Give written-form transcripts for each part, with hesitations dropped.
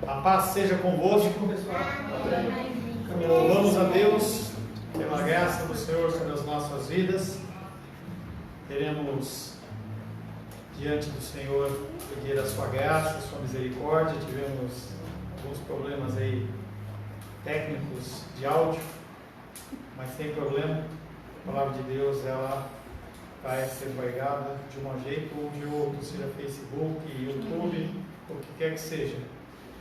A paz seja convosco. Louvamos a Deus pela graça do Senhor sobre as nossas vidas. Queremos diante do Senhor pedir a sua graça, a sua misericórdia. Tivemos alguns problemas aí técnicos de áudio, mas sem problema. A palavra de Deus, ela vai ser pregada de um jeito ou de outro, seja Facebook, YouTube, o que quer que seja.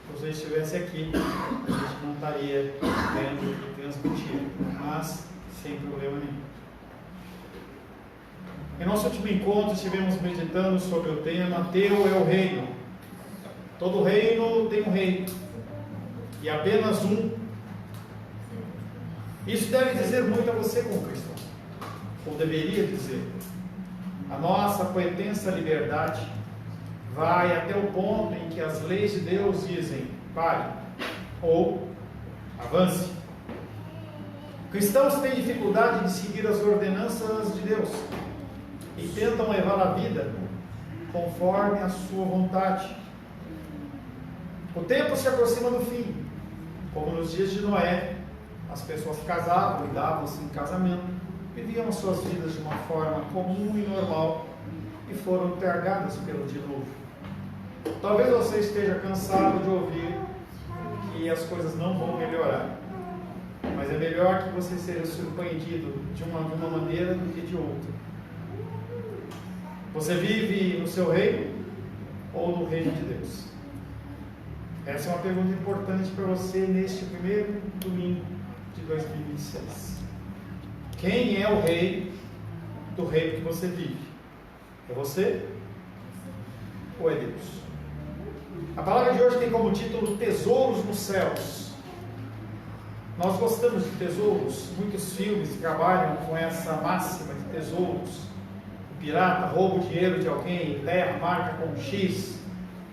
Se você estivesse aqui, a gente não estaria vendo e transmitindo, mas sem problema nenhum. Em nosso último encontro, estivemos meditando sobre o tema Teu é o Reino. Todo reino tem um rei, e apenas um. Isso deve dizer muito a você como cristão, ou deveria dizer. A nossa pretensa liberdade vai até o ponto em que as leis de Deus dizem pare ou avance. Cristãos têm dificuldade de seguir as ordenanças de Deus e tentam levar a vida conforme a sua vontade. O tempo se aproxima do fim. Como nos dias de Noé, as pessoas casavam e davam-se em casamento, viviam as suas vidas de uma forma comum e normal e foram carregadas pelo dilúvio. Talvez você esteja cansado de ouvir que as coisas não vão melhorar, mas é melhor que você seja surpreendido de uma maneira do que de outra. Você vive no seu reino ou no reino de Deus? Essa é uma pergunta importante para você neste primeiro domingo de 2026. Quem é o rei do reino que você vive? É você ou é Deus? A palavra de hoje tem como título Tesouros nos Céus. Nós gostamos de tesouros, muitos filmes trabalham com essa máxima de tesouros. O pirata rouba o dinheiro de alguém, terra, marca com um X,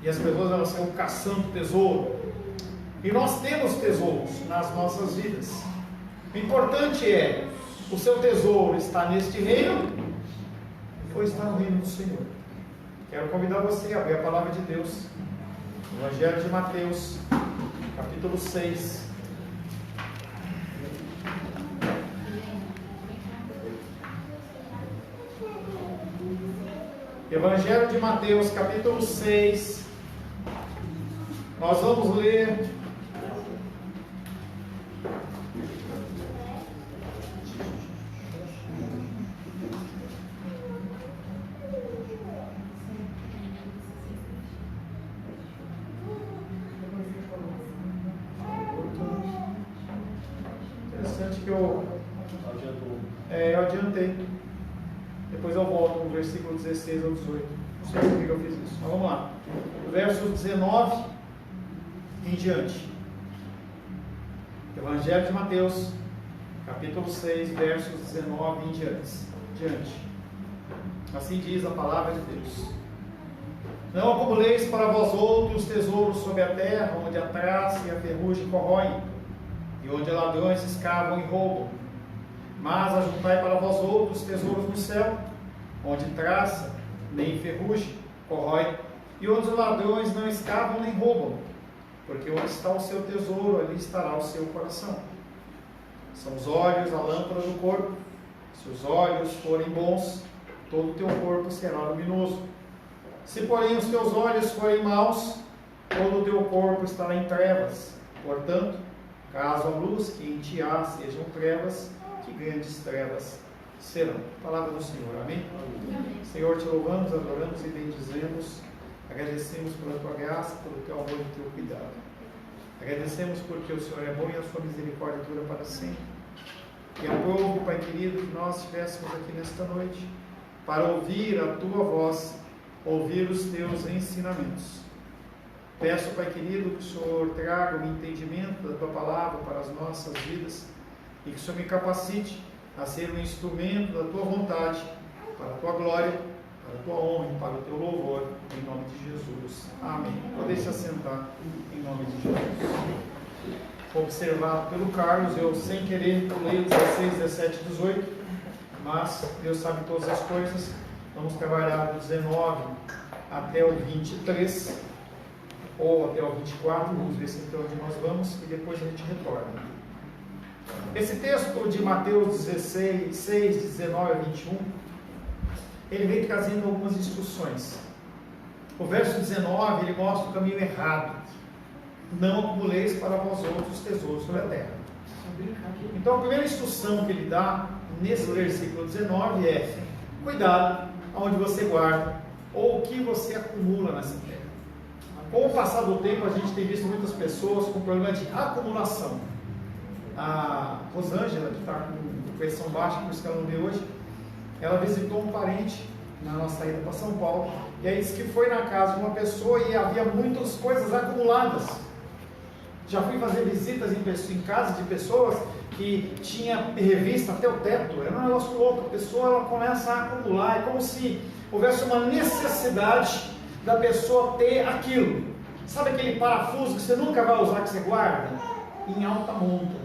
e as pessoas elas estão caçando tesouro. E nós temos tesouros nas nossas vidas. O importante é, o seu tesouro está neste reino ou está no reino do Senhor? Quero convidar você a abrir a palavra de Deus. Evangelho de Mateus, capítulo 6. Evangelho de Mateus, capítulo 6. Nós vamos ler eu adiantei. Depois eu volto no versículo 16 ao 18. Não sei por que eu fiz isso. Mas vamos lá. Versos 19 em diante. Evangelho de Mateus, capítulo 6, versos 19 em diante. Assim diz a palavra de Deus. Não acumuleis para vós outros tesouros sobre a terra, onde a traça e a ferrugem corroem, e onde ladrões escavam e roubam. Mas ajuntai para vós outros tesouros no céu, onde traça nem ferrugem corrói, e onde os ladrões não escavam nem roubam, porque onde está o seu tesouro, ali estará o seu coração. São os olhos a lâmpada do corpo. Se os olhos forem bons, todo o teu corpo será luminoso. Se porém os teus olhos forem maus, todo o teu corpo estará em trevas. Portanto, caso a luz que em ti há sejam trevas, que grandes trevas serão. Palavra do Senhor, amém? Amém. Senhor, te louvamos, adoramos e bendizemos. Agradecemos pela tua graça, pelo teu amor e teu cuidado. Agradecemos porque o Senhor é bom e a sua misericórdia dura para sempre. E aprove, Pai querido, que nós estivéssemos aqui nesta noite para ouvir a tua voz, ouvir os teus ensinamentos. Peço, Pai querido, que o Senhor traga o entendimento da tua palavra para as nossas vidas e que o Senhor me capacite a ser um instrumento da tua vontade, para a tua glória, para a tua honra e para o teu louvor, em nome de Jesus. Amém. Pode se assentar, em nome de Jesus. Observado pelo Carlos, eu sem querer pulei 16, 17 e 18, mas Deus sabe todas as coisas. Vamos trabalhar do 19 até o 23. ou até o 24, vamos ver se até onde nós vamos, e depois a gente retorna. Esse texto de Mateus 16, 6, 19 a 21, ele vem trazendo algumas instruções. O verso 19, ele mostra o caminho errado. Não acumuleis para vós outros tesouros sobre a terra. Então a primeira instrução que ele dá nesse versículo 19 é: cuidado aonde você guarda ou o que você acumula nessa terra. Com o passar do tempo, a gente tem visto muitas pessoas com problema de acumulação. A Rosângela, que está com pressão baixa, por isso que ela não veio hoje, ela visitou um parente na nossa ida para São Paulo, e aí disse que foi na casa de uma pessoa e havia muitas coisas acumuladas. Já fui fazer visitas em casas de pessoas que tinha revista até o teto, era um negócio louco. A pessoa ela começa a acumular, é como se houvesse uma necessidade da pessoa ter aquilo. Sabe aquele parafuso que você nunca vai usar, que você guarda? Em alta monta.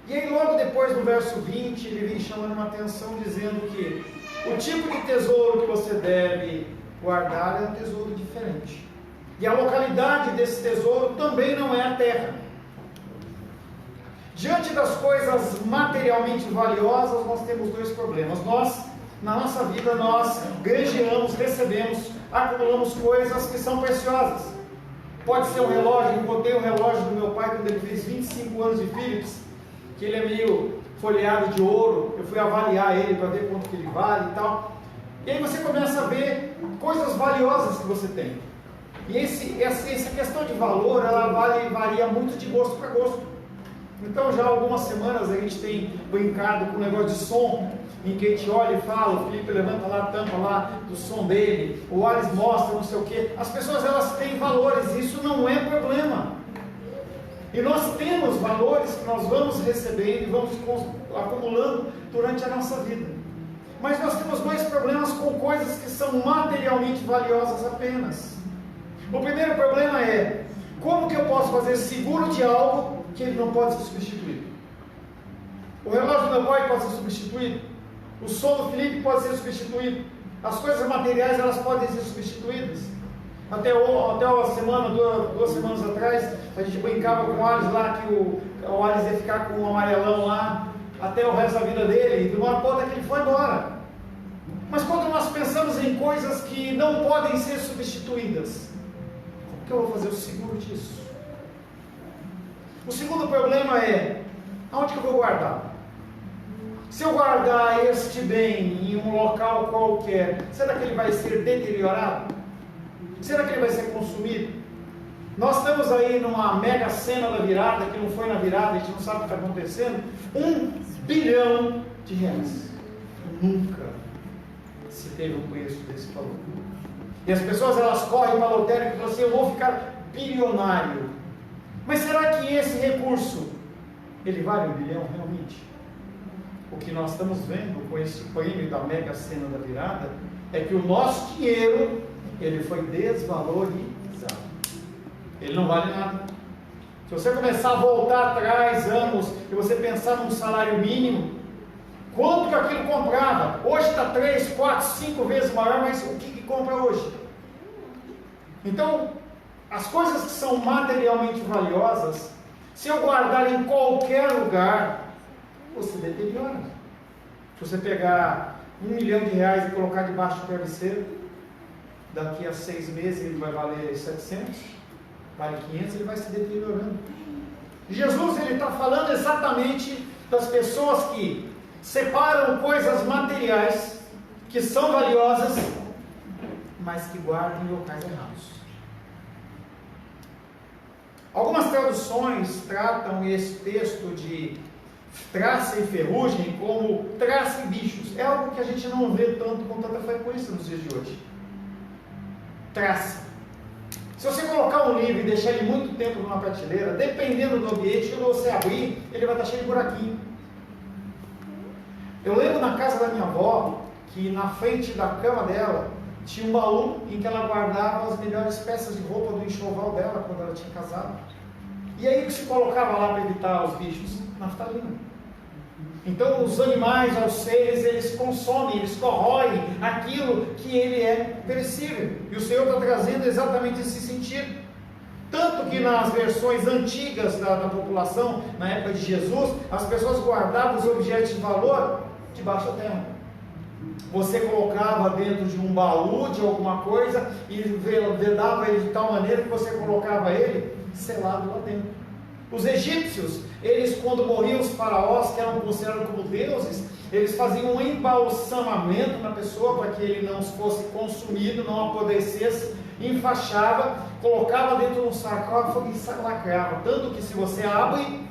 E aí logo depois no verso 20, ele vem chamando uma atenção dizendo que o tipo de tesouro que você deve guardar é um tesouro diferente. E a localidade desse tesouro também não é a terra. Diante das coisas materialmente valiosas, nós temos dois problemas. Na nossa vida, nós granjeamos, recebemos, acumulamos coisas que são preciosas. Pode ser um relógio. Eu botei um relógio do meu pai quando ele fez 25 anos de Philips, que ele é meio folheado de ouro. Eu fui avaliar ele para ver quanto que ele vale e tal. E aí você começa a ver coisas valiosas que você tem. E essa questão de valor, ela varia muito de gosto para gosto. Então já há algumas semanas a gente tem brincado com o negócio de som, em que a gente olha e fala, o Felipe levanta lá a tampa lá do som dele, o Alice mostra não sei o que. As pessoas elas têm valores, isso não é problema. E nós temos valores que nós vamos recebendo e vamos acumulando durante a nossa vida. Mas nós temos dois problemas com coisas que são materialmente valiosas apenas. O primeiro problema é: como que eu posso fazer seguro de algo que ele não pode ser substituído? O relógio do meu pai pode ser substituído, o som do Felipe pode ser substituído, as coisas materiais elas podem ser substituídas. Até uma semana, duas semanas atrás, a gente brincava com o Alice lá, que o Alice ia ficar com um amarelão lá até o resto da vida dele, e de uma ponta que ele foi embora. Mas quando nós pensamos em coisas que não podem ser substituídas, como que eu vou fazer o seguro disso? O segundo problema é: aonde que eu vou guardar? Se eu guardar este bem em um local qualquer, será que ele vai ser deteriorado? Será que ele vai ser consumido? Nós estamos aí numa mega cena da virada, que não foi na virada, a gente não sabe o que está acontecendo. R$1 bilhão. Nunca se teve um preço desse valor. E as pessoas elas correm para a lotérica e falam assim: eu vou ficar bilionário. Mas será que esse recurso, ele vale R$1 bilhão realmente? O que nós estamos vendo com esse prêmio da mega cena da virada, é que o nosso dinheiro, ele foi desvalorizado. Ele não vale nada. Se você começar a voltar atrás anos, e você pensar num salário mínimo, quanto que aquilo comprava? Hoje está 3, 4, 5 vezes maior, mas o que compra hoje? Então, as coisas que são materialmente valiosas, se eu guardar em qualquer lugar, você deteriora. Se você pegar R$1 milhão e colocar debaixo do travesseiro, daqui a 6 meses ele vai valer 700, vale 500, ele vai se deteriorando. Jesus ele está falando exatamente das pessoas que separam coisas materiais que são valiosas, mas que guardam em locais errados. Algumas traduções tratam esse texto de traça e ferrugem como traça e bichos. É algo que a gente não vê tanto com tanta frequência nos dias de hoje. Traça. Se você colocar um livro e deixar ele muito tempo numa prateleira, dependendo do ambiente, quando você abrir, ele vai estar cheio de buraquinho. Eu lembro na casa da minha avó, que na frente da cama dela, tinha um baú em que ela guardava as melhores peças de roupa do enxoval dela, quando ela tinha casado. E aí o que se colocava lá para evitar os bichos? Naftalina. Então os animais, os seres, eles consomem, eles corroem aquilo que ele é perecível. E o Senhor está trazendo exatamente esse sentido. Tanto que nas versões antigas da população, na época de Jesus, as pessoas guardavam os objetos de valor debaixo da terra. Você colocava dentro de um baú de alguma coisa e vedava ele de tal maneira que você colocava ele selado lá dentro. Os egípcios, eles quando morriam os faraós, que eram considerados como deuses, eles faziam um embalsamamento na pessoa para que ele não fosse consumido, não apodrecesse, enfaixava, colocava dentro de um sarcófago e lacrava. Tanto que se você abre,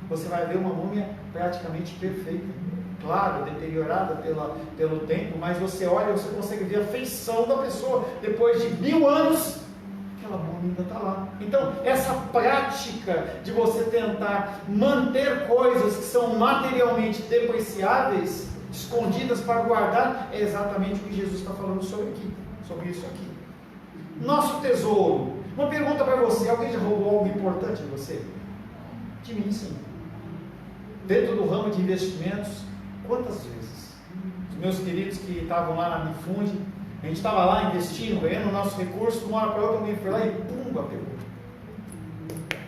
você vai ver uma múmia praticamente perfeita. Claro, deteriorada pelo tempo, mas você olha, você consegue ver a feição da pessoa. Depois de 1000 anos, aquela múmia ainda está lá. Então, essa prática de você tentar manter coisas que são materialmente depreciáveis, escondidas para guardar, é exatamente o que Jesus está falando sobre isso aqui. Nosso tesouro. Uma pergunta para você: alguém já roubou algo importante de você? De mim, sim. Dentro do ramo de investimentos, quantas vezes? Os meus queridos que estavam lá na Bifunde, a gente estava lá investindo, ganhando o nosso recurso, de uma hora para outra alguém foi lá e pumba, pegou.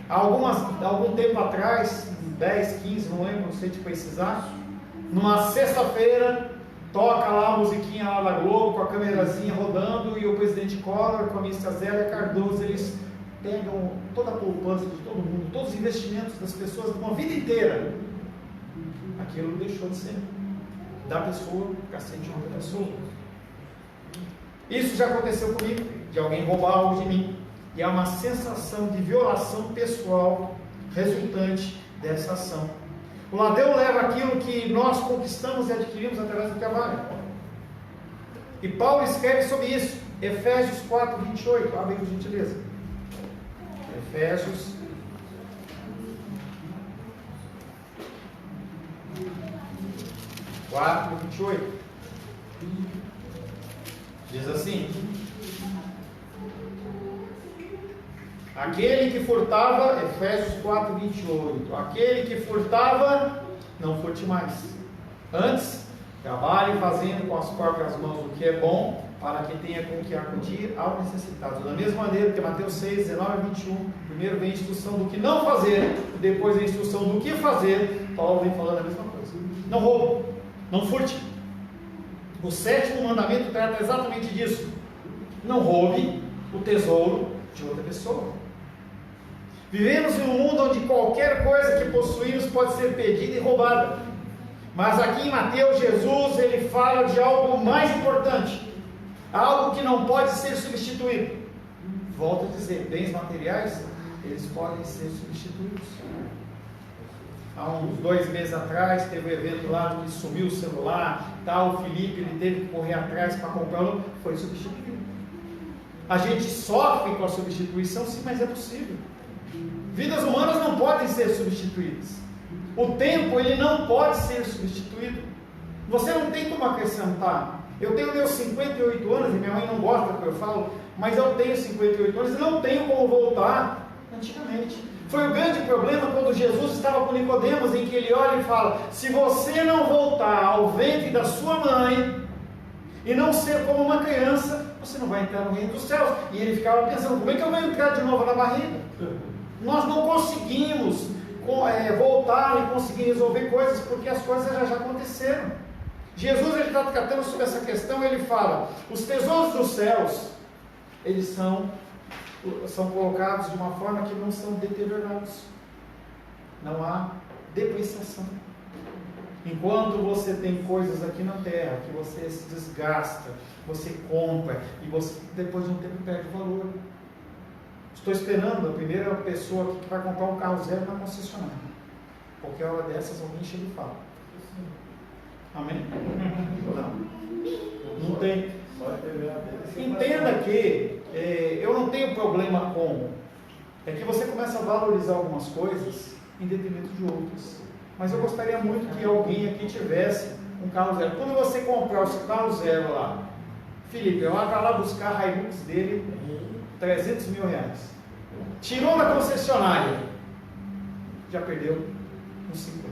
Algum tempo atrás, 10, 15, não lembro, não sei te precisar, numa sexta-feira, toca lá a musiquinha lá da Globo, com a câmerazinha rodando, e o presidente Collor com a ministra Zélia Cardoso, eles pegam toda a poupança de todo mundo, todos os investimentos das pessoas, de uma vida inteira. Aquilo deixou de ser da pessoa, cacete de outra pessoa. Isso já aconteceu comigo, de alguém roubar algo de mim, e é uma sensação de violação pessoal resultante dessa ação. O ladrão leva aquilo que nós conquistamos e adquirimos através do trabalho. E Paulo escreve sobre isso, Efésios 4, 28, abre por gentileza. Efésios 4, 28. Diz assim: aquele que furtava, Efésios 4, 28, aquele que furtava, não furte mais. Antes, trabalhe fazendo com as próprias mãos o que é bom, para que tenha com que acudir ao necessitado. Da mesma maneira que Mateus 6, 19 e 21, primeiro vem a instrução do que não fazer, depois a instrução do que fazer. Paulo vem falando a mesma coisa. Não roube, não furte. O 7º mandamento trata exatamente disso. Não roube o tesouro de outra pessoa. Vivemos em um mundo onde qualquer coisa que possuímos pode ser pedida e roubada. Mas aqui em Mateus, Jesus, ele fala de algo mais importante. Algo que não pode ser substituído. Volto a dizer, bens materiais, eles podem ser substituídos. Há uns 2 meses atrás, teve um evento lá que sumiu o celular, tal, o Felipe, ele teve que correr atrás para comprá-lo, foi substituído. A gente sofre com a substituição, sim, mas é possível. Vidas humanas não podem ser substituídas. O tempo, ele não pode ser substituído. Você não tem como acrescentar. Eu tenho meus 58 anos, e minha mãe não gosta do que eu falo, mas eu tenho 58 anos e não tenho como voltar antigamente. Foi o grande problema quando Jesus estava com Nicodemos, em que ele olha e fala: se você não voltar ao ventre da sua mãe, e não ser como uma criança, você não vai entrar no reino dos céus. E ele ficava pensando: como é que eu vou entrar de novo na barriga? Nós não conseguimos voltar e conseguir resolver coisas, porque as coisas já aconteceram. Jesus, ele está tratando sobre essa questão. Ele fala: os tesouros dos céus, eles são colocados de uma forma que não são deteriorados, não há depreciação. Enquanto você tem coisas aqui na terra que você se desgasta, você compra e você depois de um tempo perde o valor. Estou esperando a primeira pessoa aqui que vai comprar um carro zero na concessionária. Qualquer hora dessas alguém chega e fala: amém? Não tem. Entenda que eu não tenho problema com. É que você começa a valorizar algumas coisas em detrimento de outras. Mas eu gostaria muito que alguém aqui tivesse um carro zero. Quando você comprar o seu carro zero lá, Felipe, vai lá buscar a Hilux dele, 300 mil reais. Tirou da concessionária, já perdeu uns 50.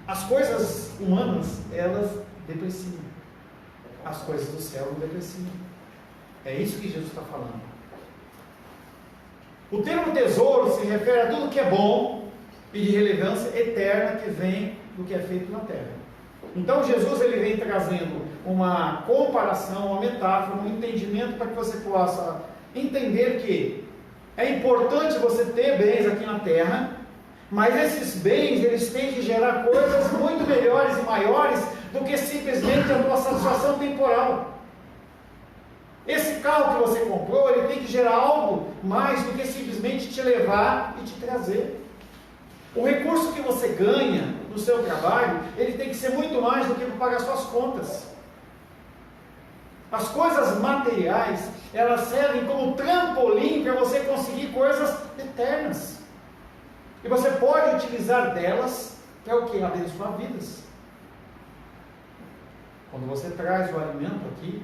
As coisas humanas, elas depreciam. As coisas do céu não depreciam. É isso que Jesus está falando. O termo tesouro se refere a tudo que é bom e de relevância eterna que vem do que é feito na terra. Então Jesus ele vem trazendo uma comparação, uma metáfora, um entendimento para que você possa entender que é importante você ter bens aqui na terra, mas esses bens eles têm que gerar coisas muito melhores e maiores do que simplesmente a tua satisfação temporal. Esse carro que você comprou, ele tem que gerar algo mais do que simplesmente te levar e te trazer. O recurso que você ganha no seu trabalho, ele tem que ser muito mais do que para pagar suas contas. As coisas materiais, elas servem como trampolim para você conseguir coisas eternas. E você pode utilizar delas para o que? Abençoar vidas. Quando você traz o alimento aqui,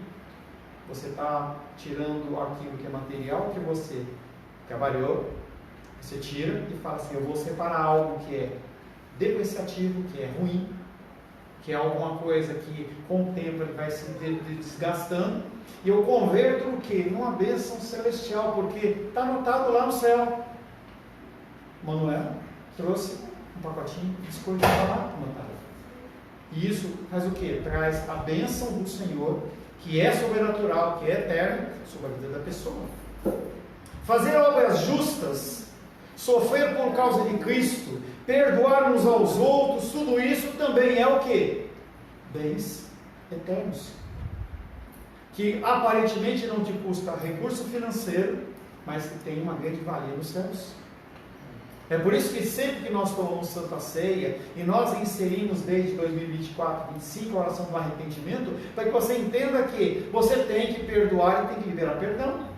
você está tirando aquilo que é material que você trabalhou, você tira e fala assim, eu vou separar algo que é depreciativo, que é ruim, que é alguma coisa que com o tempo ele vai se desgastando, e eu converto o que? Numa bênção celestial, porque está anotado lá no céu. Manuel trouxe um pacotinho de biscoito para lá, e isso faz o que? Traz a bênção do Senhor, que é sobrenatural, que é eterno, sobre a vida da pessoa. Fazer obras justas, sofrer por causa de Cristo, perdoar uns aos outros, tudo isso também é o que? Bens eternos. Que aparentemente não te custa recurso financeiro, mas que tem uma grande valia nos céus. É por isso que sempre que nós tomamos Santa Ceia, e nós inserimos desde 2024, 25, a oração do arrependimento, para que você entenda que você tem que perdoar e tem que liberar perdão.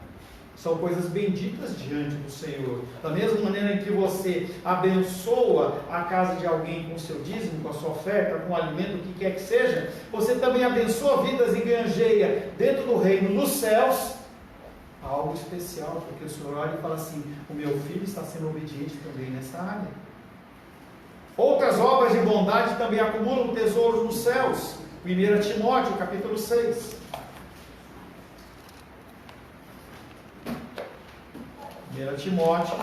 São coisas benditas diante do Senhor. Da mesma maneira em que você abençoa a casa de alguém com o seu dízimo, com a sua oferta, com o alimento, o que quer que seja, você também abençoa vidas e granjeia dentro do reino dos céus algo especial, porque o Senhor olha e fala assim, o meu filho está sendo obediente também nessa área. Outras obras de bondade também acumulam tesouros nos céus. 1 Timóteo, capítulo 6. 1 Timóteo,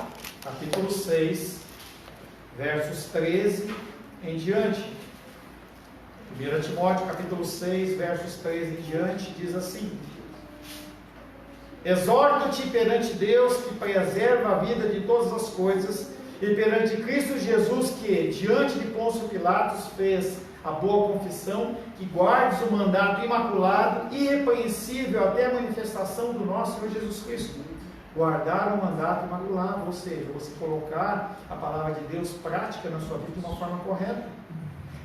capítulo 6, versos 13 em diante. 1 Timóteo, capítulo 6, versos 13 em diante, diz assim: exorto-te perante Deus, que preserva a vida de todas as coisas, e perante Cristo Jesus, que, diante de Pôncio Pilatos, fez a boa confissão, que guardes o mandato imaculado, irrepreensível, até a manifestação do nosso Senhor Jesus Cristo. Guardar o mandato imaculado, ou seja, você colocar a palavra de Deus prática na sua vida de uma forma correta,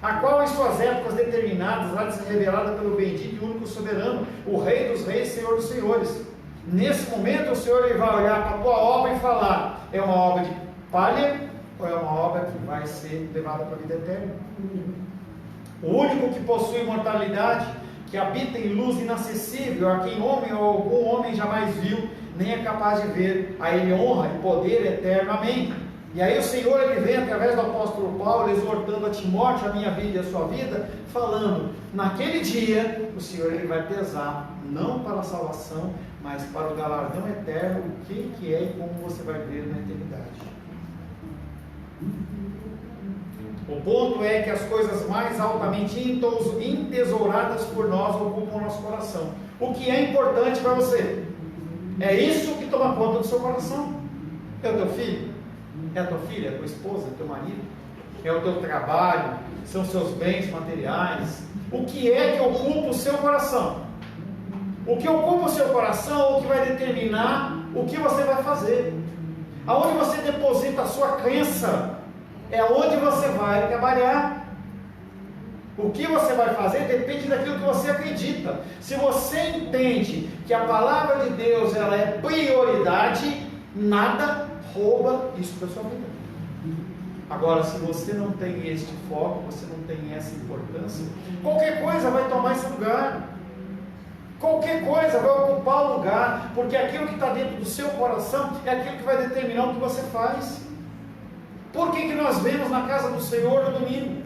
a qual em suas épocas determinadas há de ser revelada pelo bendito e único soberano, o Rei dos Reis, Senhor dos Senhores. Nesse momento o Senhor ele vai olhar para a tua obra e falar, é uma obra de palha ou é uma obra que vai ser levada para a vida eterna? O único que possui imortalidade, que habita em luz inacessível, a quem homem ou algum homem jamais viu, nem é capaz de ver, a ele honra e poder eterno, amém. E aí o Senhor ele vem através do apóstolo Paulo, exortando a Timóteo, a minha vida e a sua vida, falando, naquele dia o Senhor ele vai pesar, não para a salvação, mas para o galardão eterno, o que é e como você vai ver na eternidade. O ponto é que as coisas mais altamente entesouradas por nós ocupam o nosso coração. O que é importante para você? É isso que toma conta do seu coração. É o teu filho? É a tua filha? É a tua esposa? É o teu marido? É o teu trabalho? São seus bens materiais? O que é que ocupa o seu coração? O que ocupa o seu coração é o que vai determinar o que você vai fazer. Aonde você deposita a sua crença é onde você vai trabalhar. O que você vai fazer depende daquilo que você acredita. Se você entende que a palavra de Deus ela é prioridade, nada rouba isso da sua vida. Agora, se você não tem este foco, você não tem essa importância, qualquer coisa vai tomar esse lugar. Qualquer coisa vai ocupar o lugar, porque aquilo que está dentro do seu coração é aquilo que vai determinar o que você faz. Por que nós vemos na casa do Senhor no domingo?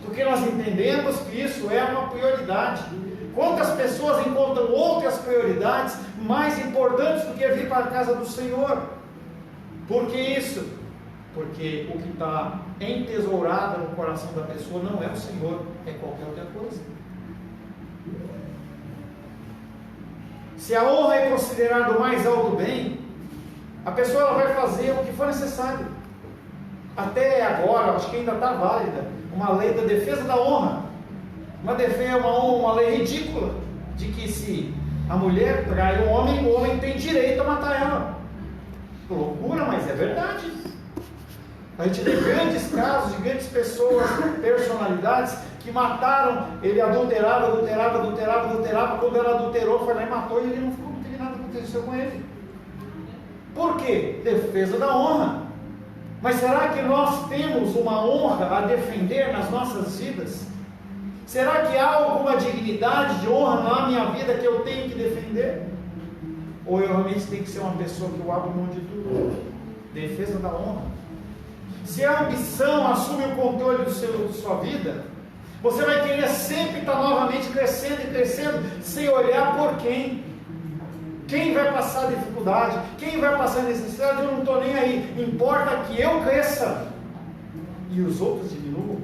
Porque nós entendemos que isso é uma prioridade. Quantas pessoas encontram outras prioridades mais importantes do que vir para a casa do Senhor? Por que isso? Porque o que está entesourado no coração da pessoa não é o Senhor, é qualquer outra coisa. Se a honra é considerada o mais alto bem, a pessoa ela vai fazer o que for necessário. Até agora, acho que ainda está válida uma lei da defesa da honra. Uma lei ridícula, de que se a mulher trai o homem tem direito a matar ela. Loucura, mas é verdade. A gente vê grandes casos de grandes pessoas, personalidades, que mataram, ele adulterava, quando ela adulterou, foi lá e matou, e ele não ficou, não teve nada que aconteceu com ele. Por quê? Defesa da honra. Mas será que nós temos uma honra a defender nas nossas vidas? Será que há alguma dignidade de honra na minha vida que eu tenho que defender? Ou eu realmente tenho que ser uma pessoa que eu abro mão de tudo? Defesa da honra. Se a ambição assume o controle de sua vida, você vai querer sempre estar novamente crescendo e crescendo, sem olhar por quem. Quem vai passar dificuldade, quem vai passar necessidade, eu não estou nem aí. Importa que eu cresça e os outros diminuam,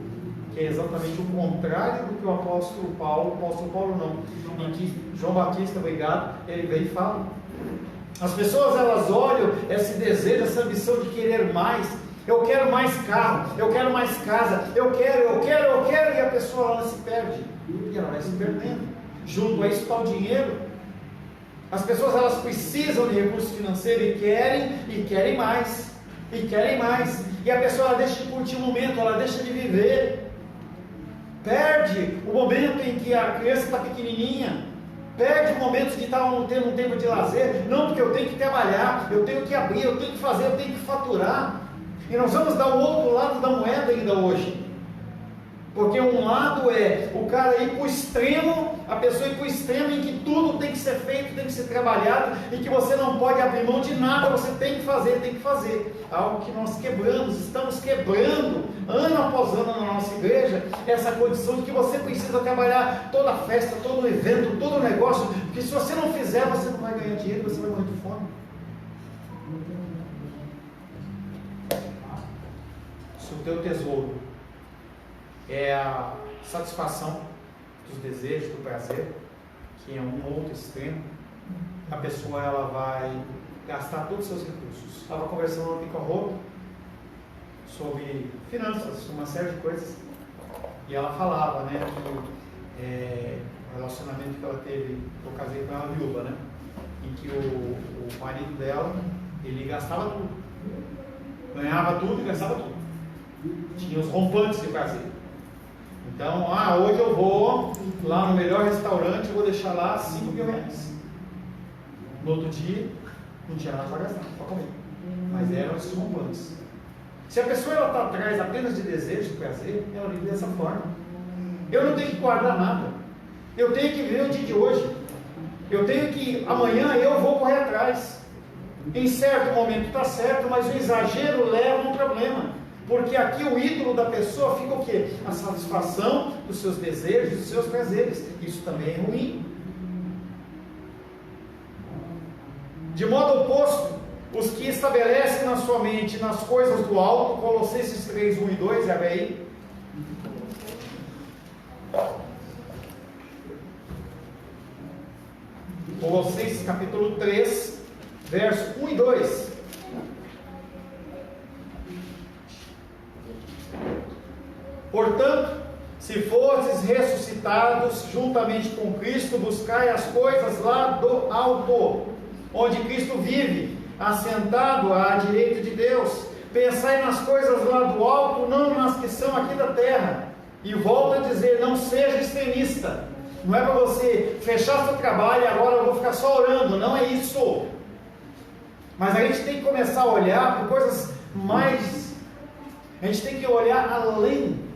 que é exatamente o contrário do que o apóstolo Paulo não, em que João Batista, obrigado, ele vem e fala. As pessoas elas olham esse desejo, essa ambição de querer mais. Eu quero mais carro, eu quero mais casa, eu quero, e a pessoa ela se perde, e ela vai se perdendo. Junto a isso está o dinheiro. As pessoas elas precisam de recursos financeiros e querem mais, e a pessoa ela deixa de curtir o momento, ela deixa de viver, perde o momento em que a criança está pequenininha, perde o momento de estar tendo um tempo de lazer, não, porque eu tenho que trabalhar, eu tenho que abrir, eu tenho que fazer, eu tenho que faturar. E nós vamos dar o outro lado da moeda ainda hoje. Porque um lado é o cara ir para o extremo, a pessoa ir para o extremo em que tudo tem que ser feito, tem que ser trabalhado, e que você não pode abrir mão de nada, você tem que fazer. Algo que nós estamos quebrando, ano após ano na nossa igreja, essa condição de que você precisa trabalhar toda a festa, todo o evento, todo o negócio, porque se você não fizer, você não vai ganhar dinheiro, você vai morrer de fome. Se o teu tesouro é a satisfação dos desejos, do prazer, que é um outro extremo, a pessoa ela vai gastar todos os seus recursos. Estava conversando ontem com a Rô sobre finanças, uma série de coisas, e ela falava, né, que o relacionamento que ela teve, eu casei com ela viúva, né, em que o marido dela, ele gastava tudo, ganhava tudo e gastava tudo. Tinha os rompantes de prazer. Então, hoje eu vou lá no melhor restaurante, eu vou deixar lá 5 mil reais. No outro dia, não tinha nada para gastar, para comer. Mas eram esses rompantes. Se a pessoa está atrás apenas de desejo, de prazer, ela vive dessa forma. Eu não tenho que guardar nada. Eu tenho que viver o dia de hoje. Eu tenho que, amanhã eu vou correr atrás. Em certo momento está certo, mas o exagero leva a um problema. Porque aqui o ídolo da pessoa fica o quê? A satisfação dos seus desejos, dos seus prazeres. Isso também é ruim. De modo oposto, os que estabelecem na sua mente nas coisas do alto, Colossenses 3, 1 e 2, abre aí. Colossenses capítulo 3, verso 1 e 2. Portanto, se fostes ressuscitados juntamente com Cristo, buscai as coisas lá do alto, onde Cristo vive, assentado à direita de Deus. Pensai nas coisas lá do alto, não nas que são aqui da terra. E volto a dizer, não seja extremista. Não é para você fechar seu trabalho e agora eu vou ficar só orando, não é isso. Mas a gente tem que começar a olhar por coisas mais... A gente tem que olhar além.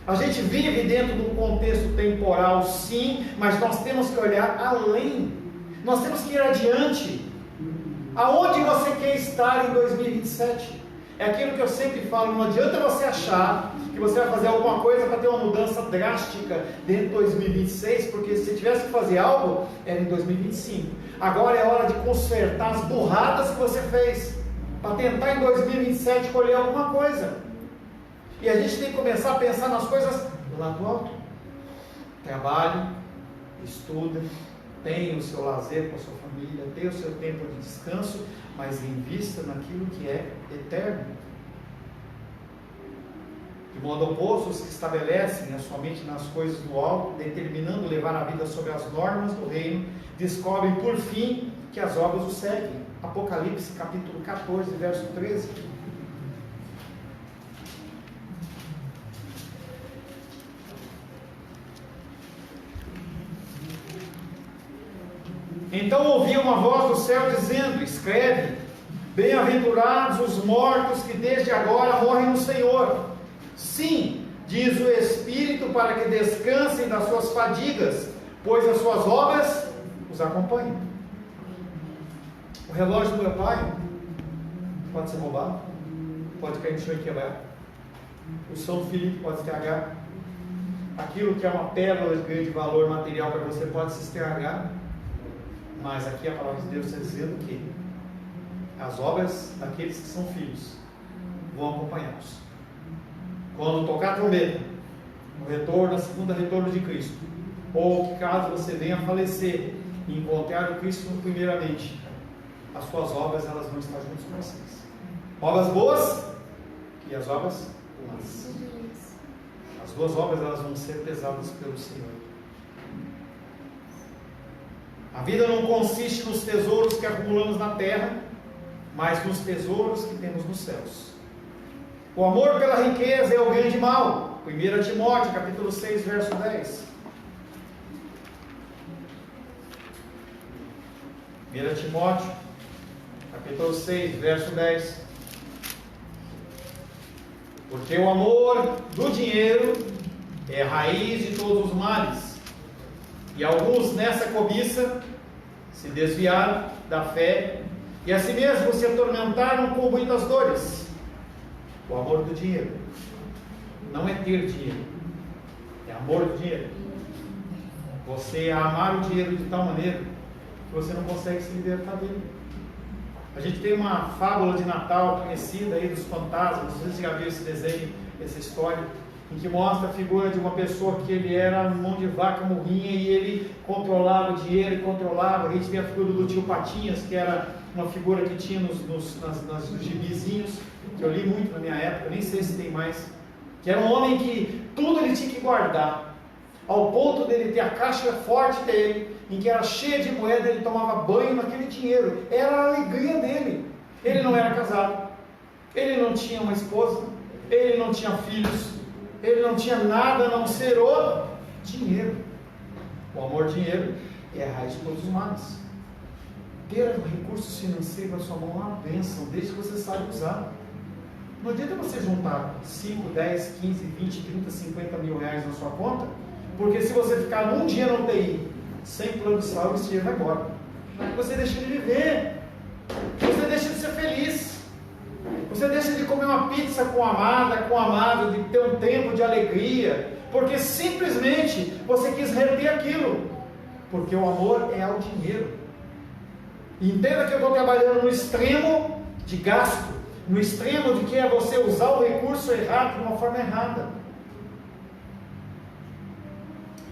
A gente vive dentro de um contexto temporal, sim, mas nós temos que olhar além. Nós temos que ir adiante. Aonde você quer estar em 2027? É aquilo que eu sempre falo, não adianta você achar que você vai fazer alguma coisa para ter uma mudança drástica dentro de 2026, porque se você tivesse que fazer algo, era em 2025. Agora é hora de consertar as burradas que você fez. para tentar em 2027 colher alguma coisa. E a gente tem que começar a pensar nas coisas lá do alto. Trabalhe, estuda, tenha o seu lazer com a sua família, tenha o seu tempo de descanso, mas invista naquilo que é eterno. De modo oposto, os que estabelecem a sua mente nas coisas do alto, determinando levar a vida sobre as normas do reino, descobrem por fim que as obras o seguem. Apocalipse capítulo 14, verso 13. Então ouvi uma voz do céu dizendo: escreve, bem-aventurados os mortos que desde agora morrem no Senhor. Sim, diz o Espírito, para que descansem das suas fadigas, pois as suas obras os acompanham. O relógio do meu pai pode ser roubado, pode cair no chão e quebrar. O São Felipe pode estragar. Aquilo que é uma pérola de grande valor material para você pode se estragar. Mas aqui a palavra de Deus está dizendo que as obras daqueles que são filhos vão acompanhá-los. Quando tocar a trombeta, no retorno, na segunda retorno de Cristo, ou que caso você venha a falecer e encontrar o Cristo primeiramente, as suas obras elas vão estar juntas com vocês. Obras boas e as obras más. As duas obras elas vão ser pesadas pelo Senhor. A vida não consiste nos tesouros que acumulamos na terra, mas nos tesouros que temos nos céus. O amor pela riqueza é o grande mal. 1 Timóteo, capítulo 6, verso 10. 1 Timóteo, capítulo 6, verso 10. Porque o amor do dinheiro é a raiz de todos os males. E alguns nessa cobiça se desviaram da fé e a si mesmos se atormentaram com muitas dores. O amor do dinheiro não é ter dinheiro, é amor do dinheiro. Você amar o dinheiro de tal maneira que você não consegue se libertar dele. A gente tem uma fábula de Natal conhecida aí dos fantasmas. Vocês já viram esse desenho, essa história, em que mostra a figura de uma pessoa que ele era um mão de vaca morrinha e ele controlava o dinheiro e controlava. A gente tem a figura do tio Patinhas, que era uma figura que tinha nos gibizinhos, que eu li muito na minha época, nem sei se tem mais, que era um homem que tudo ele tinha que guardar, ao ponto dele ter a caixa forte dele, em que era cheia de moeda, ele tomava banho naquele dinheiro, era a alegria dele. Ele não era casado, ele não tinha uma esposa, ele não tinha filhos, ele não tinha nada a não ser o dinheiro. O amor ao dinheiro é a raiz de todos os males. Ter recursos financeiros na sua mão é uma bênção, desde que você saiba usar. Não adianta você juntar 5, 10, 15, 20, 30, 50 mil reais na sua conta, porque se você ficar num dia no UTI, sem plano de saúde, esse dinheiro vai embora. Você deixa de viver, você deixa de ser feliz, você deixa de comer uma pizza com a amada, com o amado, de ter um tempo de alegria, porque simplesmente você quis reter aquilo, porque o amor é ao dinheiro. Entenda que eu estou trabalhando no extremo de gasto, no extremo de que é você usar o recurso errado de uma forma errada.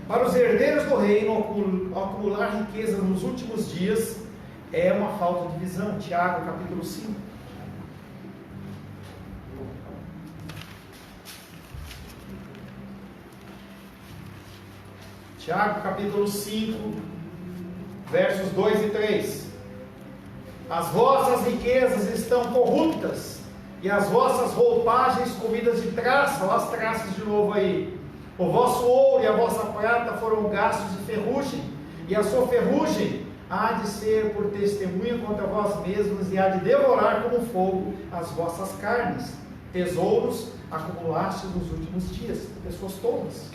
Para os herdeiros do reino, acumular riqueza nos últimos dias é uma falta de visão. Tiago, capítulo 5. Tiago, capítulo 5, versos 2 e 3. As vossas riquezas estão corruptas, e as vossas roupagens comidas de traça. Olha as traças de novo aí. O vosso ouro e a vossa prata foram gastos de ferrugem, e a sua ferrugem há de ser por testemunha contra vós mesmos, e há de devorar como fogo as vossas carnes. Tesouros acumulastes nos últimos dias. Pessoas tolas.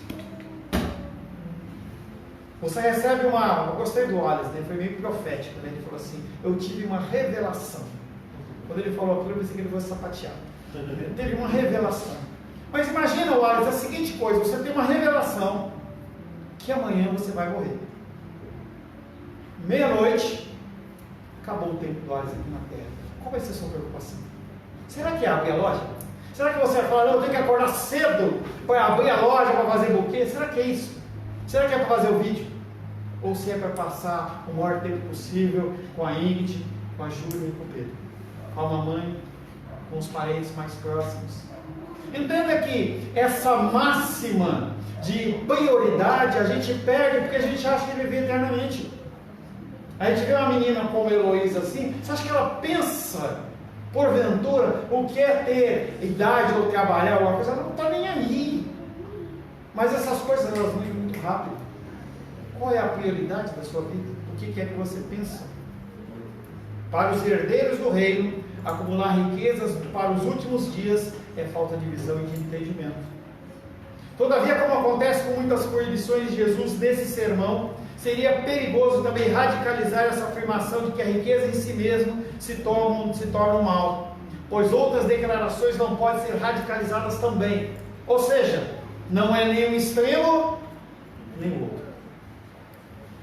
Você recebe eu gostei do Wallace, né? Foi meio profético, né? Ele falou assim: eu tive uma revelação. Quando ele falou aquilo, eu pensei que ele fosse sapatear. Ele teve uma revelação. Mas imagina, Wallace, a seguinte coisa: você tem uma revelação que amanhã você vai morrer. Meia-noite, acabou o tempo do Ares aqui na Terra. Qual vai ser a sua preocupação? Será que é abrir a loja? Será que você vai falar, não, eu tenho que acordar cedo para abrir a loja, para fazer buquê? Será que é isso? Será que é para fazer o vídeo? Ou se é para passar o maior tempo possível com a Ingrid, com a Júlia e com o Pedro? Com a mamãe, com os parentes mais próximos? Entenda que essa máxima de prioridade a gente perde porque a gente acha que vive eternamente. A gente vê uma menina como a Heloísa assim, você acha que ela pensa, porventura, o que é ter idade ou trabalhar alguma coisa? Ela não está nem aí. Mas essas coisas elas vão muito rápido. Qual é a prioridade da sua vida? O que é que você pensa? Para os herdeiros do reino, acumular riquezas para os últimos dias é falta de visão e de entendimento. Todavia, como acontece com muitas proibições de Jesus nesse sermão, seria perigoso também radicalizar essa afirmação de que a riqueza em si mesmo se torna um mal, pois outras declarações não podem ser radicalizadas também. Ou seja, não é nem um extremo, nem o outro.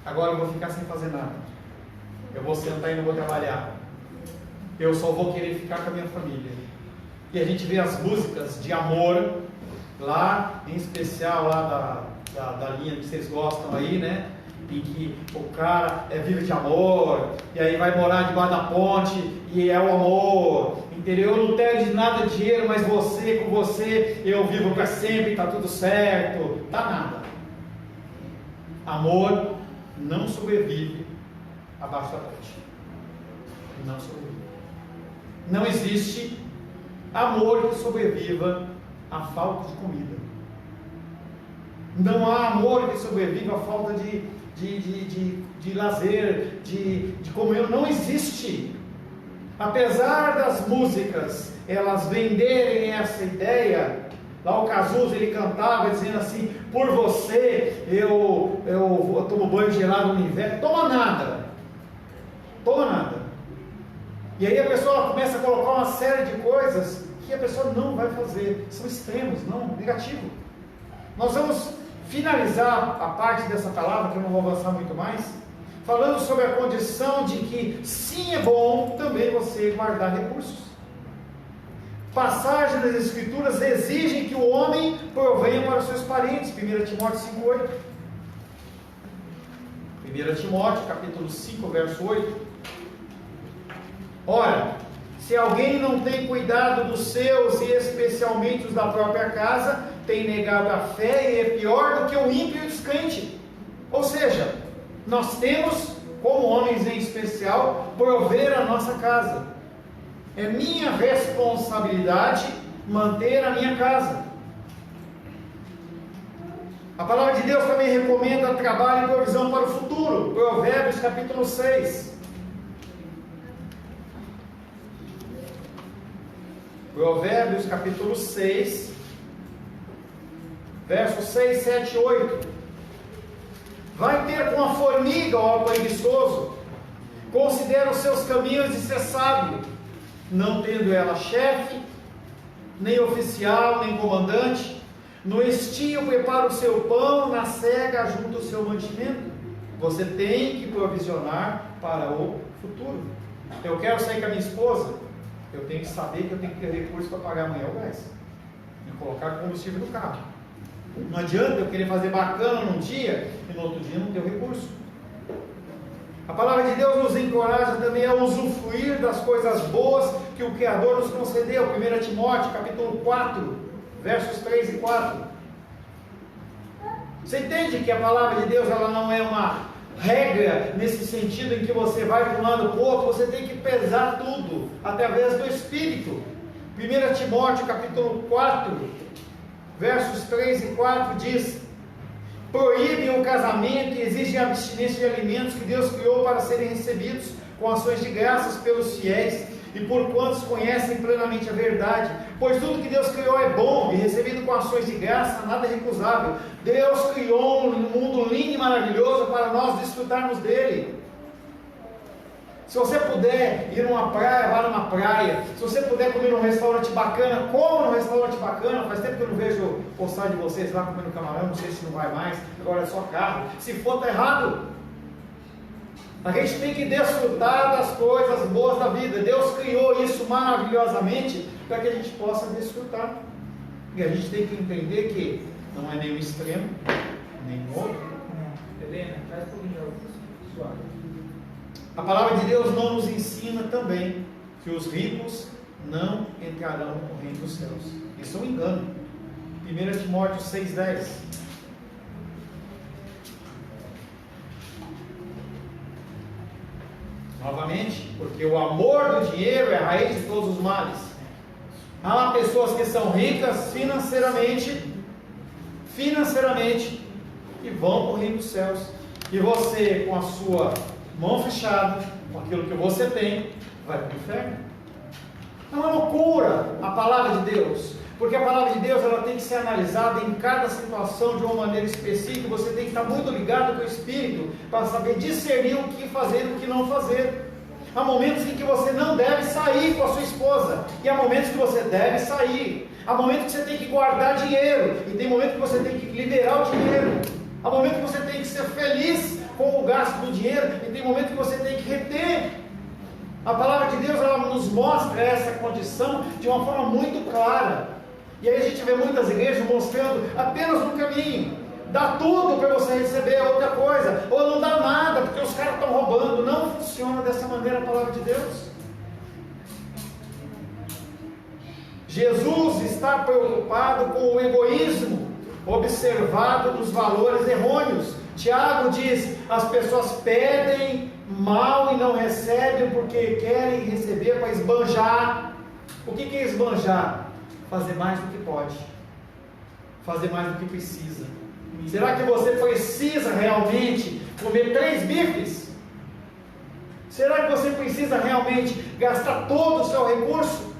Agora eu vou ficar sem fazer nada. Eu vou sentar e não vou trabalhar. Eu só vou querer ficar com a minha família. E a gente vê as músicas de amor, lá, em especial lá da linha que vocês gostam aí, né? Em que o cara vive de amor, e aí vai morar debaixo da ponte, e é o amor, entendeu? Eu não tenho de nada de dinheiro, mas com você, eu vivo para sempre, tá tudo certo. Tá nada. Amor não sobrevive abaixo da ponte. Não sobrevive. Não existe amor que sobreviva à falta de comida. Não há amor que sobreviva à falta de lazer, de comunhão. Não existe. Apesar das músicas elas venderem essa ideia, lá o Cazuza ele cantava dizendo assim: por você eu tomo banho gelado no inverno. Toma nada. E aí a pessoa começa a colocar uma série de coisas que a pessoa não vai fazer. São extremos, não, negativo. Nós vamos finalizar a parte dessa palavra, que eu não vou avançar muito mais, falando sobre a condição de que sim, é bom também você guardar recursos. Passagens das Escrituras exigem que o homem provenha para os seus parentes. 1 Timóteo 5,8. 1 Timóteo capítulo 5, verso 8. Ora, se alguém não tem cuidado dos seus, e especialmente os da própria casa, tem negado a fé e é pior do que o ímpio e o descrente. Ou seja, nós temos, como homens em especial, prover a nossa casa. É minha responsabilidade manter a minha casa. A palavra de Deus também recomenda trabalho e provisão para o futuro. Provérbios capítulo 6. Provérbios capítulo 6, versos 6, 7 e 8. Vai ter com a formiga, ó preguiçoso, considera os seus caminhos e ser sábio, não tendo ela chefe, nem oficial, nem comandante. No estio prepara o seu pão, na cega ajunta o seu mantimento. Você tem que provisionar para o futuro. Eu quero sair com a minha esposa, eu tenho que saber que eu tenho que ter recurso para pagar amanhã o gás e colocar combustível no carro. Não adianta eu querer fazer bacana num dia e no outro dia não ter o recurso. A palavra de Deus nos encoraja também a usufruir das coisas boas que o Criador nos concedeu. 1 Timóteo capítulo 4, versos 3 e 4. Você entende que a palavra de Deus ela não é uma regra nesse sentido em que você vai para um lado para o outro? Você tem que pesar tudo através do Espírito. 1 Timóteo capítulo 4, versos 3 e 4 diz: proíbem o casamento e exigem a abstinência de alimentos que Deus criou para serem recebidos com ações de graças pelos fiéis e por quantos conhecem plenamente a verdade, pois tudo que Deus criou é bom e recebido com ações de graça, nada é recusável. Deus criou um mundo lindo e maravilhoso para nós desfrutarmos dele. Se você puder ir numa praia, vá numa praia. Se você puder comer num restaurante bacana, coma num restaurante bacana. Faz tempo que eu não vejo postar de vocês lá comendo camarão, não sei se não vai mais, agora é só carro. Se for, está errado. A gente tem que desfrutar das coisas boas da vida. Deus criou isso maravilhosamente para que a gente possa desfrutar. E a gente tem que entender que não é nenhum extremo, nem outro. Helena, traz um pouquinho de água. A palavra de Deus não nos ensina também que os ricos não entrarão no reino dos céus. Isso é um engano. 1 Timóteo 6,10. Novamente, porque o amor do dinheiro é a raiz de todos os males. Há pessoas que são ricas financeiramente, e vão para o reino dos céus. E você, com a sua mão fechada, com aquilo que você tem, vai para o inferno. É uma loucura a palavra de Deus, porque a palavra de Deus ela tem que ser analisada em cada situação de uma maneira específica. Você tem que estar muito ligado com o Espírito para saber discernir o que fazer e o que não fazer. Há momentos em que você não deve sair com a sua esposa, e há momentos que você deve sair. Há momentos que você tem que guardar dinheiro, e tem momentos que você tem que liberar o dinheiro. Há momentos que você tem que ser feliz com o gasto do dinheiro, e tem momentos que você tem que reter. A palavra de Deus ela nos mostra essa condição de uma forma muito clara. E aí a gente vê muitas igrejas mostrando apenas um caminho. Dá tudo para você receber outra coisa, ou não dá nada porque os caras estão roubando. Não funciona dessa maneira a palavra de Deus. Jesus está preocupado com o egoísmo observado dos valores errôneos. Tiago diz: as pessoas pedem mal e não recebem porque querem receber para esbanjar. O que é esbanjar? Fazer mais do que pode, fazer mais do que precisa. Será que você precisa realmente comer 3 bifes? Será que você precisa realmente gastar todo o seu recurso?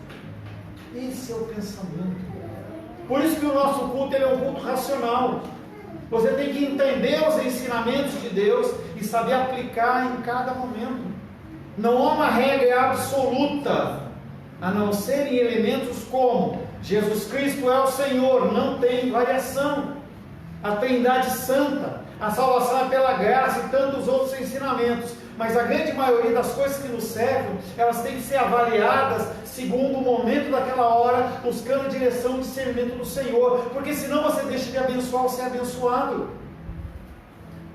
Esse é o pensamento. Por isso que o nosso culto ele é um culto racional. Você tem que entender os ensinamentos de Deus e saber aplicar em cada momento. Não há uma regra absoluta, a não ser em elementos como Jesus Cristo é o Senhor, não tem variação. A Trindade Santa, a salvação é pela graça e tantos outros ensinamentos. Mas a grande maioria das coisas que nos servem, elas têm que ser avaliadas segundo o momento daquela hora, buscando a direção e discernimento do Senhor, porque senão você deixa de abençoar ou ser abençoado.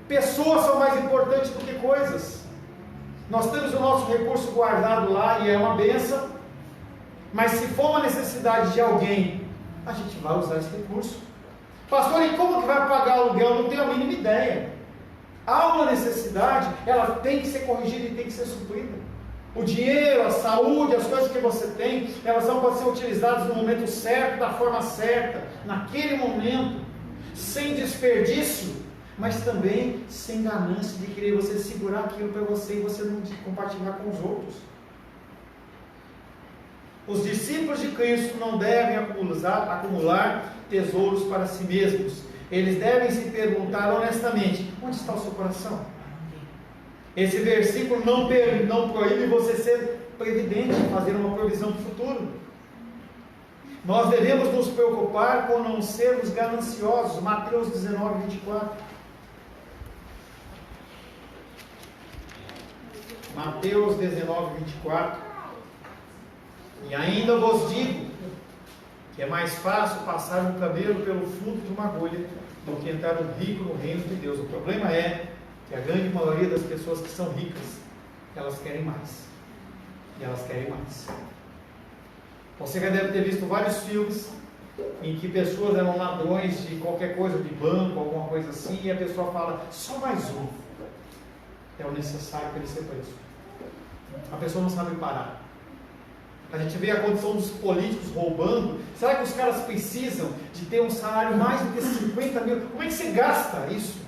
Pessoas são mais importantes do que coisas. Nós temos o nosso recurso guardado lá e é uma bênção, mas se for uma necessidade de alguém, a gente vai usar esse recurso. Pastor, e como que vai pagar o aluguel? Eu não tenho a mínima ideia. Há uma necessidade, ela tem que ser corrigida e tem que ser suprida. O dinheiro, a saúde, as coisas que você tem, elas não podem ser utilizadas no momento certo, da forma certa, naquele momento, sem desperdício, mas também sem ganância de querer você segurar aquilo para você e você não compartilhar com os outros. Os discípulos de Cristo não devem acumular tesouros para si mesmos. Eles devem se perguntar honestamente: onde está o seu coração? Esse versículo não proíbe você ser previdente, fazer uma provisão para o futuro. Nós devemos nos preocupar com não sermos gananciosos. Mateus 19, 24. Mateus 19, 24. E ainda vos digo que é mais fácil passar um camelo pelo fundo de uma agulha do que entrar um rico no reino de Deus. O problema é que a grande maioria das pessoas que são ricas, elas querem mais. E elas querem mais. Você já deve ter visto vários filmes em que pessoas eram ladrões de qualquer coisa, de banco, alguma coisa assim, e a pessoa fala: só mais um é o necessário para ele ser preso. A pessoa não sabe parar. A gente vê a condição dos políticos roubando. Será que os caras precisam de ter um salário mais do que 50 mil? Como é que você gasta isso?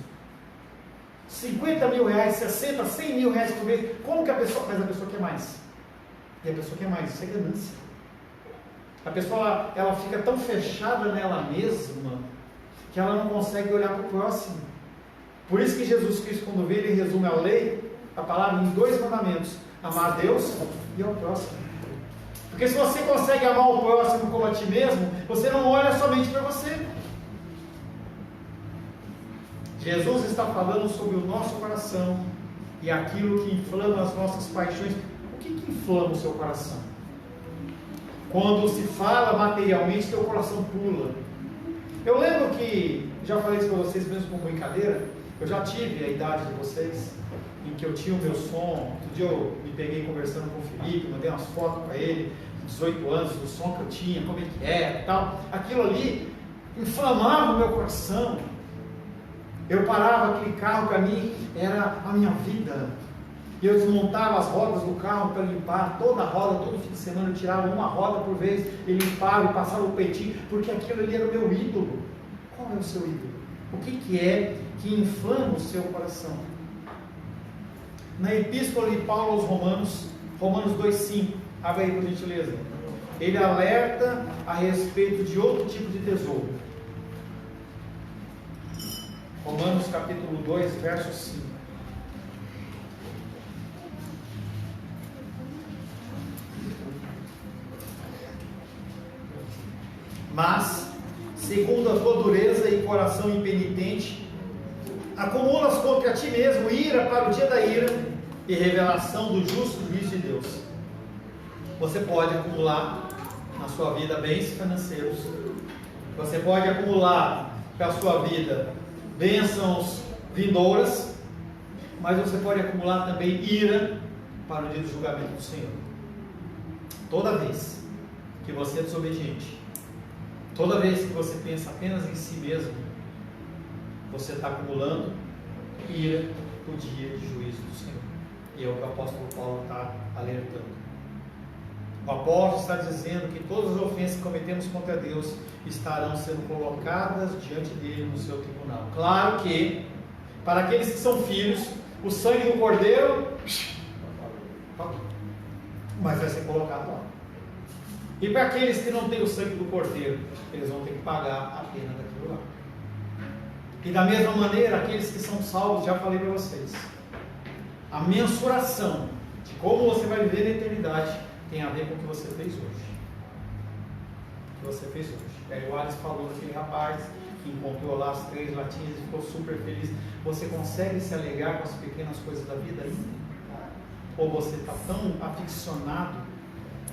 50 mil reais, 60, 100 mil reais por mês. Como que a pessoa... Mas a pessoa quer mais. E a pessoa quer mais. Isso é ganância. A pessoa ela fica tão fechada nela mesma que ela não consegue olhar para o próximo. Por isso que Jesus Cristo, quando veio, ele resume a lei, a palavra, em 2 mandamentos: amar a Deus e ao próximo. Porque se você consegue amar o próximo como a ti mesmo, você não olha somente para você. Jesus está falando sobre o nosso coração e aquilo que inflama as nossas paixões. O que inflama o seu coração? Quando se fala materialmente, seu coração pula. Eu lembro que, já falei isso para vocês mesmo com brincadeira, eu já tive a idade de vocês, em que eu tinha o meu som. Outro dia eu me peguei conversando com o Felipe, mandei umas fotos para ele, 18 anos, do som que eu tinha, como é que era e tal. Aquilo ali inflamava o meu coração. Eu parava, aquele carro para mim era a minha vida. Eu desmontava as rodas do carro para limpar toda a roda, todo fim de semana eu tirava uma roda por vez e limpava e passava o peitinho, porque aquilo ali era o meu ídolo. Qual é o seu ídolo? O que é que inflama o seu coração? Na epístola de Paulo aos Romanos, Romanos 2,5, abre aí por gentileza. Ele alerta a respeito de outro tipo de tesouro. Romanos capítulo 2, verso 5. Mas, segundo a tua dureza e coração impenitente, acumulas contra ti mesmo ira para o dia da ira e revelação do justo juízo de Deus. Você pode acumular na sua vida bens financeiros, você pode acumular para a sua vida bênçãos vindouras, mas você pode acumular também ira para o dia do julgamento do Senhor. Toda vez que você é desobediente, toda vez que você pensa apenas em si mesmo, você está acumulando ira para o dia de juízo do Senhor. E é o que o apóstolo Paulo está alertando. O apóstolo está dizendo que todas as ofensas que cometemos contra Deus estarão sendo colocadas diante dele no seu tribunal. Claro que, para aqueles que são filhos, o sangue do cordeiro, mas vai ser colocado lá. E para aqueles que não têm o sangue do cordeiro, eles vão ter que pagar a pena daquilo lá. E da mesma maneira, aqueles que são salvos, já falei para vocês, a mensuração de como você vai viver na eternidade tem a ver com o que você fez hoje. O que você fez hoje. Aí o Alex falou daquele rapaz que encontrou lá as 3 latinhas e ficou super feliz. Você consegue se alegrar com as pequenas coisas da vida ainda? Ou você está tão aficionado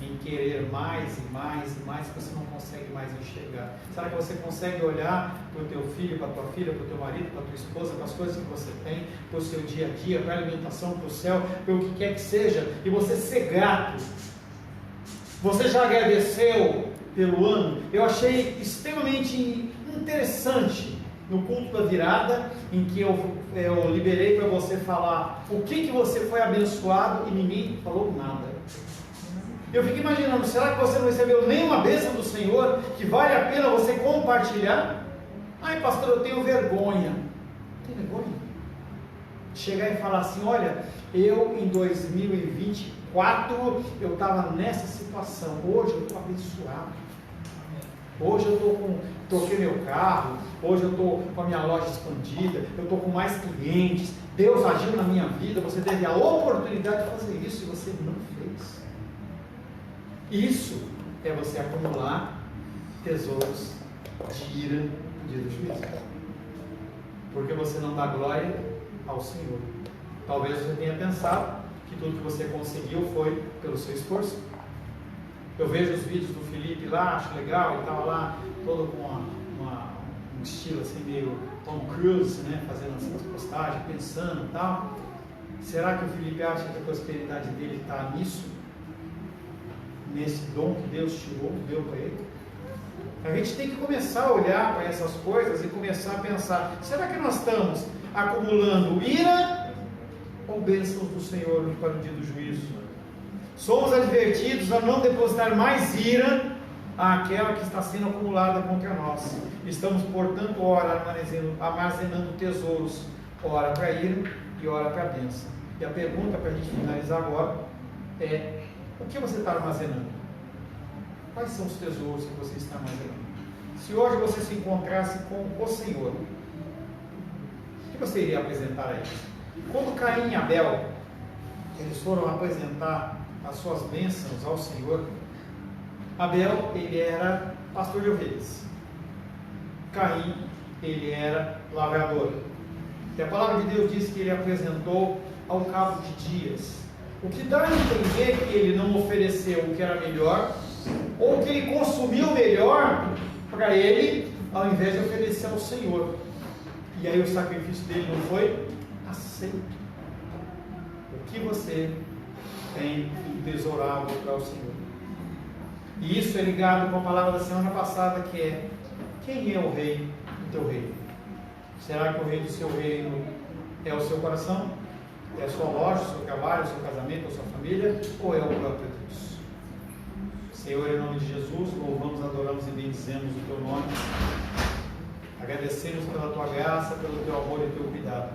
em querer mais e mais e mais que você não consegue mais enxergar? Será que você consegue olhar para o teu filho, para a tua filha, para o teu marido, para a tua esposa, para as coisas que você tem, para o seu dia a dia, para a alimentação, para o céu, para o que quer que seja, e você ser grato? Você já agradeceu pelo ano? Eu achei extremamente interessante no culto da virada, em que eu liberei para você falar o que você foi abençoado e ninguém falou nada. Eu fico imaginando, será que você não recebeu nenhuma bênção do Senhor que vale a pena você compartilhar? Ai, pastor, eu tenho vergonha. Tem vergonha? Chegar e falar assim, olha, eu em 2024 eu estava nessa situação, hoje eu estou abençoado. Hoje eu troquei meu carro, hoje eu estou com a minha loja expandida, eu estou com mais clientes, Deus agiu na minha vida, você teve a oportunidade de fazer isso e você não fez. Isso é você acumular tesouros de ira no dia do juízo. Porque você não dá glória ao Senhor. Talvez você tenha pensado que tudo que você conseguiu foi pelo seu esforço. Eu vejo os vídeos do Felipe lá, acho legal, ele estava lá todo com um estilo assim meio Tom Cruise, né, fazendo essas postagens, pensando e tal. Será que o Felipe acha que a prosperidade dele está nisso? Nesse dom que Deus tirou, deu para ele? A gente tem que começar a olhar para essas coisas e começar a pensar, será que nós estamos acumulando ira ou bênçãos do Senhor para o dia do juízo? Somos advertidos a não depositar mais ira àquela que está sendo acumulada contra nós. Estamos, portanto, ora armazenando tesouros, ora para a ira e ora para a bênção. E a pergunta para a gente finalizar agora é: o que você está armazenando? Quais são os tesouros que você está armazenando? Se hoje você se encontrasse com o Senhor, o que você iria apresentar a Ele? Quando Caim e Abel, eles foram apresentar as suas bênçãos ao Senhor, Abel, ele era pastor de ovelhas. Caim, ele era lavrador. E a palavra de Deus diz que ele apresentou ao cabo de dias. O que dá a entender que ele não ofereceu o que era melhor, ou que ele consumiu melhor para ele, ao invés de oferecer ao Senhor. E aí o sacrifício dele não foi aceito. O que você tem tesourado para o Senhor? E isso é ligado com a palavra da semana passada, que é: quem é o rei do teu reino? Será que o rei do seu reino é o seu coração? É a sua loja, o seu trabalho, o seu casamento, a sua família? Ou é o próprio Deus? Senhor, em nome de Jesus, louvamos, adoramos e bendizemos o teu nome. Agradecemos pela tua graça, pelo teu amor e teu cuidado.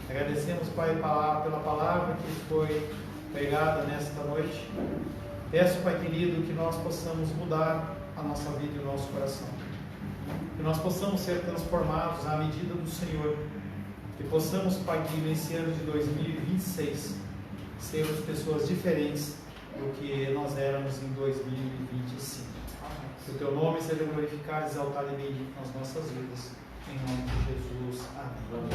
Agradecemos, Pai, pela palavra que foi pregada nesta noite. Peço, Pai querido, que nós possamos mudar a nossa vida e o nosso coração. Que nós possamos ser transformados à medida do Senhor. Que possamos, Pai querido, nesse ano de 2026, sermos pessoas diferentes do que nós éramos em 2025. Que o teu nome seja glorificado, exaltado e bendito nas nossas vidas. Em nome de Jesus. Amém.